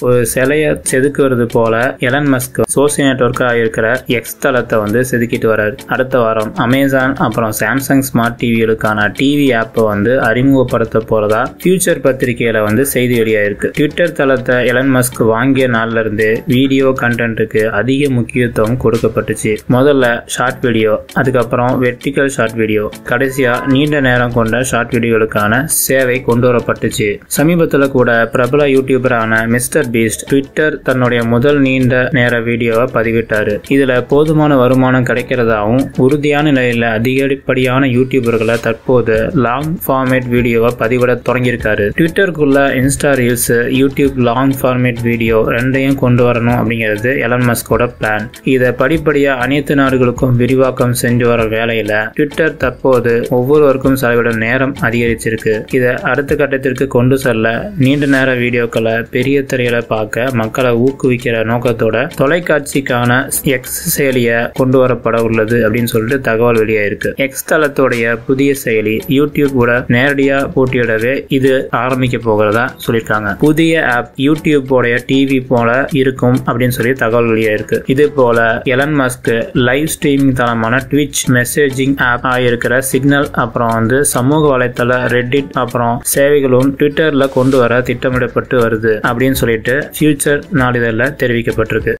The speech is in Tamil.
ஒரு சிலையை செதுக்குவது போல எலன் மஸ்க் சோசியல் நெட்வொர்க்கா இருக்கிற எக்ஸ் தளத்தை வந்து செதுக்கிட்டு வராரு. அடுத்த வாரம் அமேசான் அப்புறம் சாம்சங் ஸ்மார்ட் டிவிகளுக்கான டிவி ஆப்பை வந்து அறிமுகப்படுத்த போறதா ஃபியூச்சர் பத்திரிகையில வந்து செய்தி வெளியாயிருக்கு. ட்விட்டர் தளத்தை எலன் மஸ்க் வாங்கிய நாள்ல இருந்து வீடியோ கண்டென்ட்டுக்கு அதிக முக்கியத்துவம் கொடுக்கப்பட்டுச்சு. முதல்ல ஷார்ட் வீடியோ, அதுக்கப்புறம் வெர்டிகல் ஷார்ட் வீடியோ, கடைசியா நீண்ட நேரம் கொண்ட ஷார்ட் வீடியோகளுக்கான சேவை கொண்டு வரப்பட்டுச்சு. சமீபத்துல கூட பிரபல யூடியூபரான மிஸ்டர் பீஸ்ட் ட்விட்டர் தன்னுடைய முதல் நீண்ட நேர வீடியோவை பதிவிட்டாரு. இதுல போதுமான வருமானம் கிடைக்கிறதாவும் உறுதியான நிலையில அதிகப்படியான யூடியூபர்களை தற்போது லாங் ஃபார்மேட் வீடியோவை பதிவிட தொடங்கியிருக்காரு. ட்விட்டருக்குள்ள Insta reels, YouTube long format video ரெண்டையும் கொண்டு வரணும் அப்படிங்கிறது எலன் மஸ்கோட பிளான். இதை படிப்படியா அனைத்து நாடுகளுக்கும் விரிவாக்கம் செஞ்சு வர வேலையில ட்விட்டர் தற்போது ஒவ்வொருவருக்கும் செலவிடும் நேரம் அதிகரிச்சிருக்கு. இதை அடுத்த கட்டத்திற்கு கொண்டு செல்ல நீண்ட நேர வீடியோக்களை பெரிய திரையில பார்க்க மக்களை ஊக்குவிக்கிற நோக்கத்தோட தொலைக்காட்சிக்கான எக்ஸ் செயலியை கொண்டு வரப்பட உள்ளது அப்படின்னு சொல்லிட்டு தகவல் வெளியாயிருக்கு. எக்ஸ் தளத்துடைய புதிய செயலி யூடியூப் கூட நேரடியா போட்டியிடவே இது ஆரம்பிக்க போகிறதா சொல்லியிருக்காங்க. புதிய ஆப் யூடியூப் உடைய டிவி போல இருக்கும் அப்படின்னு சொல்லி தகவல் வெளியாயிருக்கு. இது போல எலன் மஸ்க் லைவ் ஸ்ட்ரீமிங் தளமான ட்விட்ச், மெசேஜிங் ஆப் ஆகியிருக்கிற சிக்னல், அப்புறம் வந்து சமூக வலைத்தள ரெட்டிட் அப்புறம் சேவைகளும் ட்விட்டர்ல கொண்டு வர திட்டமிடப்பட்டு வருது அப்படின்னு சொல்லிட்டு ஃபியூச்சர் நாளிதழில் தெரிவிக்கப்பட்டிருக்கு.